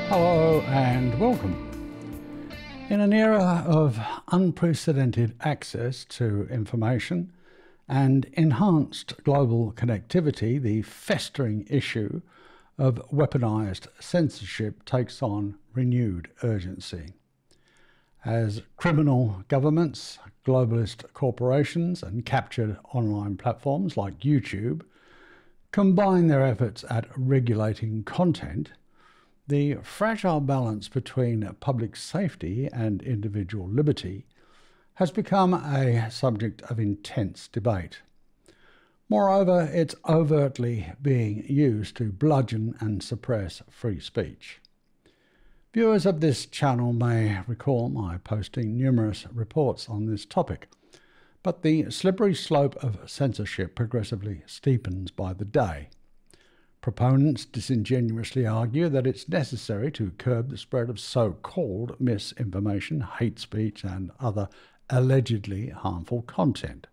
Hello and welcome. In an era of unprecedented access to information and enhanced global connectivity, the festering issue of weaponized censorship takes on renewed urgency. As criminal governments, globalist corporations, and captured online platforms like YouTube combine their efforts at regulating content, the fragile balance between public safety and individual liberty has become a subject of intense debate. Moreover, it's overtly being used to bludgeon and suppress free speech. Viewers of this channel may recall my posting numerous reports on this topic, but the slippery slope of censorship progressively steepens by the day. Proponents disingenuously argue that it's necessary to curb the spread of so-called misinformation, hate speech, and other allegedly harmful content.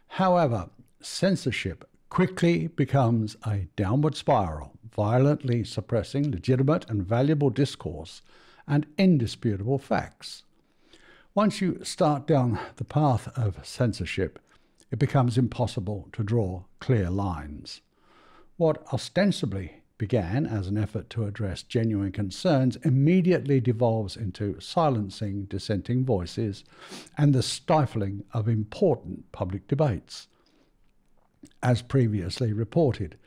However, censorship quickly becomes a downward spiral, violently suppressing legitimate and valuable discourse and indisputable facts. Once you start down the path of censorship, it becomes impossible to draw clear lines. What ostensibly began as an effort to address genuine concerns immediately devolves into silencing dissenting voices and the stifling of important public debates. As previously reported,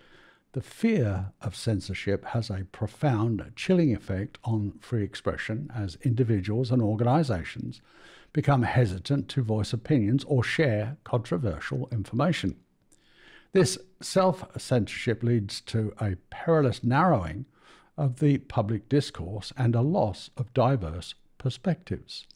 the fear of censorship has a profound chilling effect on free expression as individuals and organizations become hesitant to voice opinions or share controversial information. This self-censorship leads to a perilous narrowing of the public discourse and a loss of diverse perspectives.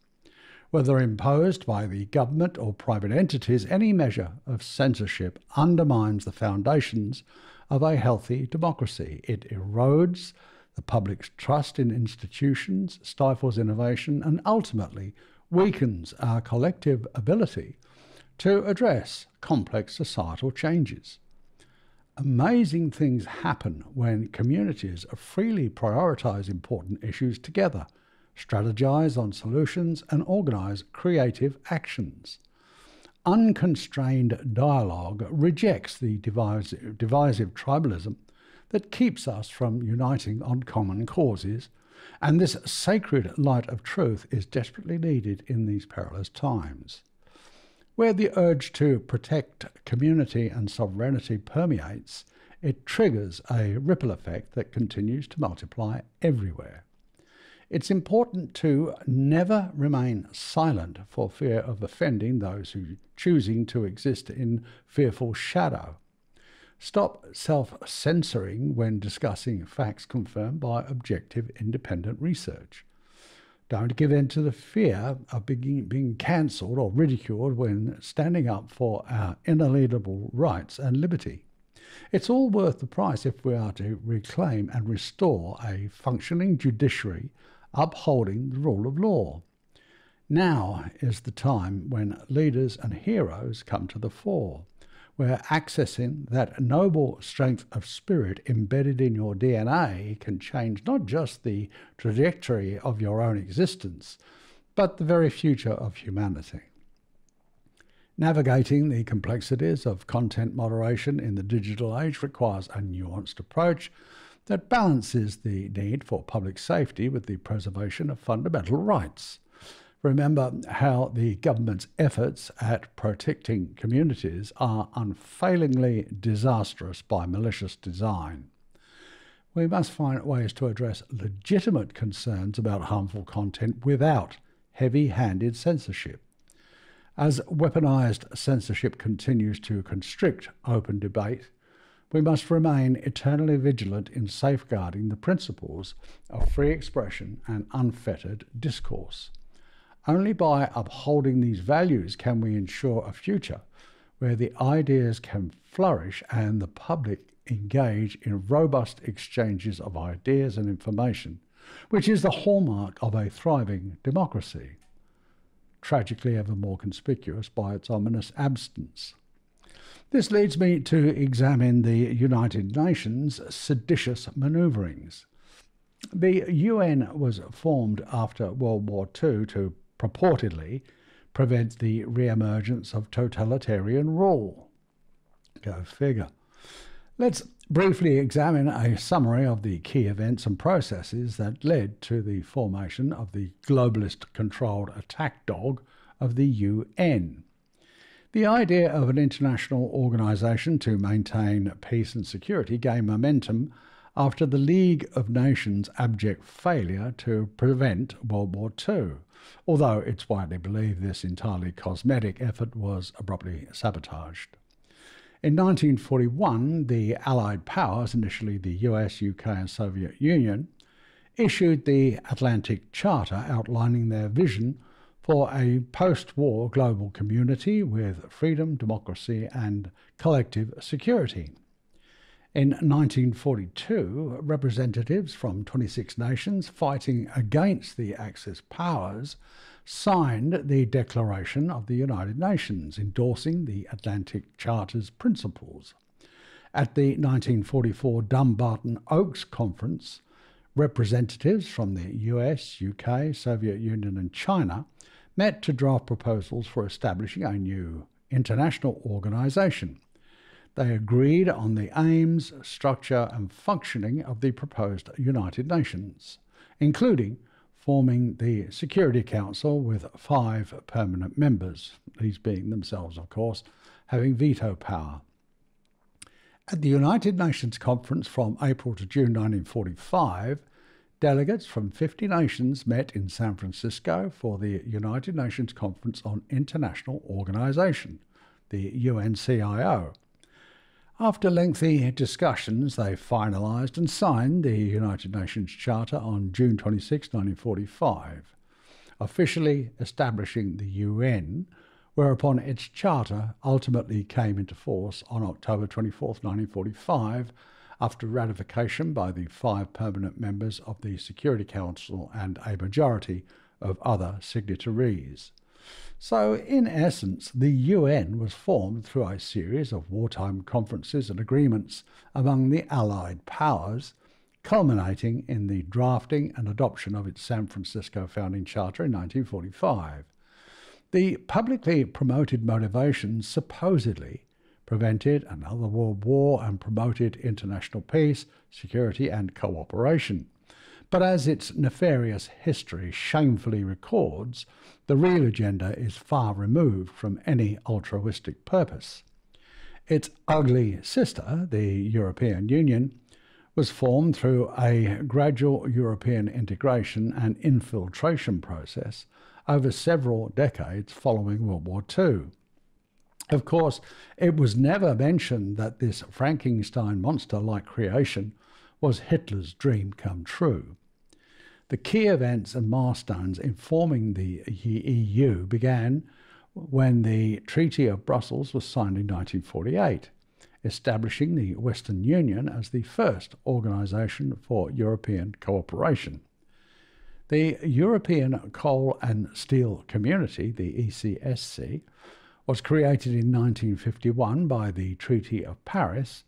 Whether imposed by the government or private entities, any measure of censorship undermines the foundations of a healthy democracy. It erodes the public's trust in institutions, stifles innovation, and ultimately weakens our collective ability to address complex societal changes. Amazing things happen when communities freely prioritize important issues together, strategize on solutions, and organize creative actions. Unconstrained dialogue rejects the divisive tribalism that keeps us from uniting on common causes, and this sacred light of truth is desperately needed in these perilous times. Where the urge to protect community and sovereignty permeates, it triggers a ripple effect that continues to multiply everywhere. It's important to never remain silent for fear of offending those who choosing to exist in fearful shadow. Stop self-censoring when discussing facts confirmed by objective independent research. Don't give in to the fear of being cancelled or ridiculed when standing up for our inalienable rights and liberty. It's all worth the price if we are to reclaim and restore a functioning judiciary upholding the rule of law. Now is the time when leaders and heroes come to the fore, where accessing that noble strength of spirit embedded in your DNA can change not just the trajectory of your own existence, but the very future of humanity. Navigating the complexities of content moderation in the digital age requires a nuanced approach that balances the need for public safety with the preservation of fundamental rights. Remember how the government's efforts at protecting communities are unfailingly disastrous by malicious design. We must find ways to address legitimate concerns about harmful content without heavy-handed censorship. As weaponized censorship continues to constrict open debate, we must remain eternally vigilant in safeguarding the principles of free expression and unfettered discourse. Only by upholding these values can we ensure a future where the ideas can flourish and the public engage in robust exchanges of ideas and information, which is the hallmark of a thriving democracy, tragically ever more conspicuous by its ominous absence. This leads me to examine the United Nations' seditious manoeuvrings. The UN was formed after World War II to purportedly prevent the re-emergence of totalitarian rule. Go figure. Let's briefly examine a summary of the key events and processes that led to the formation of the globalist-controlled attack dog of the UN. The idea of an international organisation to maintain peace and security gained momentum after the League of Nations' abject failure to prevent World War II, although it's widely believed this entirely cosmetic effort was abruptly sabotaged. In 1941, the Allied powers, initially the US, UK and Soviet Union, issued the Atlantic Charter outlining their vision for a post-war global community with freedom, democracy and collective security. In 1942, representatives from 26 nations fighting against the Axis powers signed the Declaration of the United Nations, endorsing the Atlantic Charter's principles. At the 1944 Dumbarton Oaks Conference, representatives from the US, UK, Soviet Union and China met to draft proposals for establishing a new international organisation. They agreed on the aims, structure and functioning of the proposed United Nations, including forming the Security Council with 5 permanent members, these being themselves, of course, having veto power. At the United Nations Conference from April to June 1945, delegates from 50 nations met in San Francisco for the United Nations Conference on International Organisation, the UNCIO. After lengthy discussions, they finalised and signed the United Nations Charter on June 26, 1945, officially establishing the UN, whereupon its charter ultimately came into force on October 24, 1945, after ratification by the 5 permanent members of the Security Council and a majority of other signatories. So, in essence, the UN was formed through a series of wartime conferences and agreements among the Allied powers, culminating in the drafting and adoption of its San Francisco Founding Charter in 1945. The publicly promoted motivations supposedly prevented another world war and promoted international peace, security and cooperation. But as its nefarious history shamefully records, the real agenda is far removed from any altruistic purpose. Its ugly sister, the European Union, was formed through a gradual European integration and infiltration process over several decades following World War II. Of course, it was never mentioned that this Frankenstein monster-like creation was Hitler's dream come true. The key events and milestones informing the EU began when the Treaty of Brussels was signed in 1948, establishing the Western Union as the first organisation for European cooperation. The European Coal and Steel Community, the ECSC, was created in 1951 by the Treaty of Paris,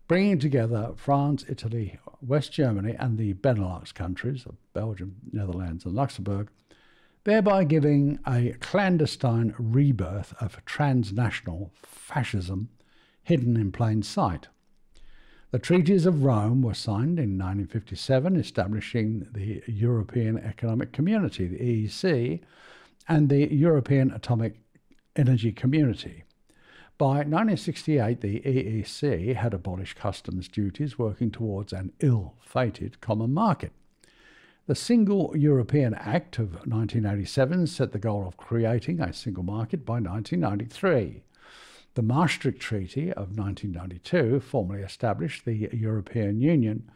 bringing together France, Italy, West Germany and the Benelux countries of Belgium, Netherlands and Luxembourg, thereby giving a clandestine rebirth of transnational fascism hidden in plain sight. The Treaties of Rome were signed in 1957, establishing the European Economic Community, the EEC, and the European Atomic Energy Community. By 1968, the EEC had abolished customs duties, working towards an ill-fated common market. The Single European Act of 1987 set the goal of creating a single market by 1993. The Maastricht Treaty of 1992 formally established the European Union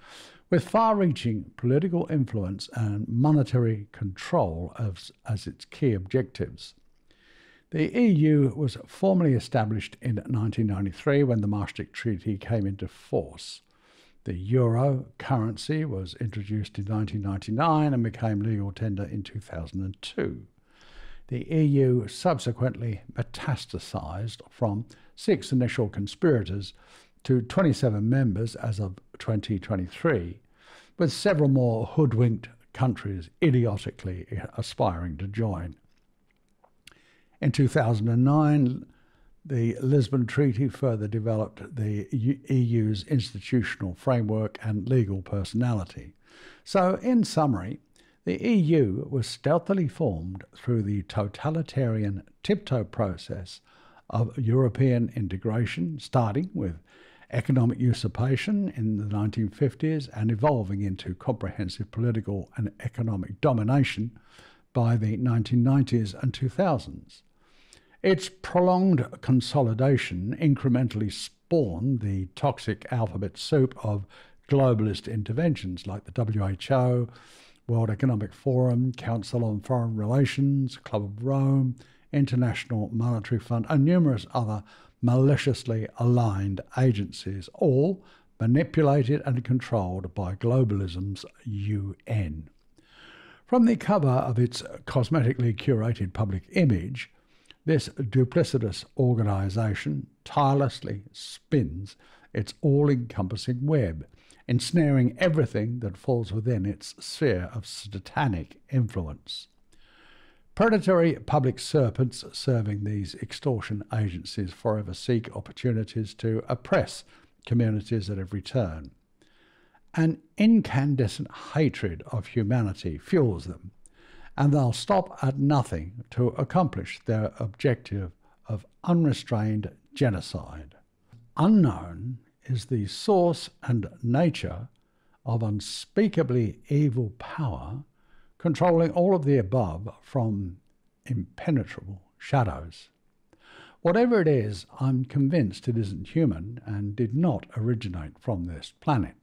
with far-reaching political influence and monetary control as its key objectives. The EU was formally established in 1993 when the Maastricht Treaty came into force. The euro currency was introduced in 1999 and became legal tender in 2002. The EU subsequently metastasized from 6 initial conspirators to 27 members as of 2023. with several more hoodwinked countries idiotically aspiring to join. In 2009, the Lisbon Treaty further developed the EU's institutional framework and legal personality. So, in summary, the EU was stealthily formed through the totalitarian tiptoe process of European integration, starting with economic usurpation in the 1950s and evolving into comprehensive political and economic domination by the 1990s and 2000s. Its prolonged consolidation incrementally spawned the toxic alphabet soup of globalist interventions like the WHO, World Economic Forum, Council on Foreign Relations, Club of Rome, International Monetary Fund, and numerous other maliciously aligned agencies, all manipulated and controlled by globalism's UN. From the cover of its cosmetically curated public image, this duplicitous organisation tirelessly spins its all-encompassing web, ensnaring everything that falls within its sphere of satanic influence. Predatory public serpents serving these extortion agencies forever seek opportunities to oppress communities at every turn. An incandescent hatred of humanity fuels them, and they'll stop at nothing to accomplish their objective of unrestrained genocide. Unknown is the source and nature of unspeakably evil power controlling all of the above from impenetrable shadows. Whatever it is, I'm convinced it isn't human and did not originate from this planet.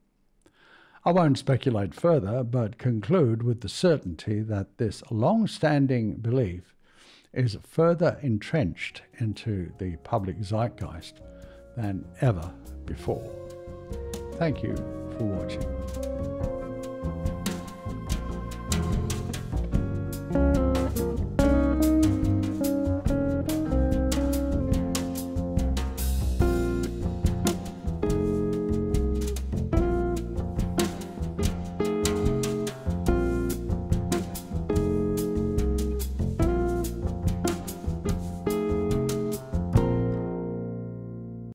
I won't speculate further, but conclude with the certainty that this long-standing belief is further entrenched into the public zeitgeist than ever before. Thank you for watching.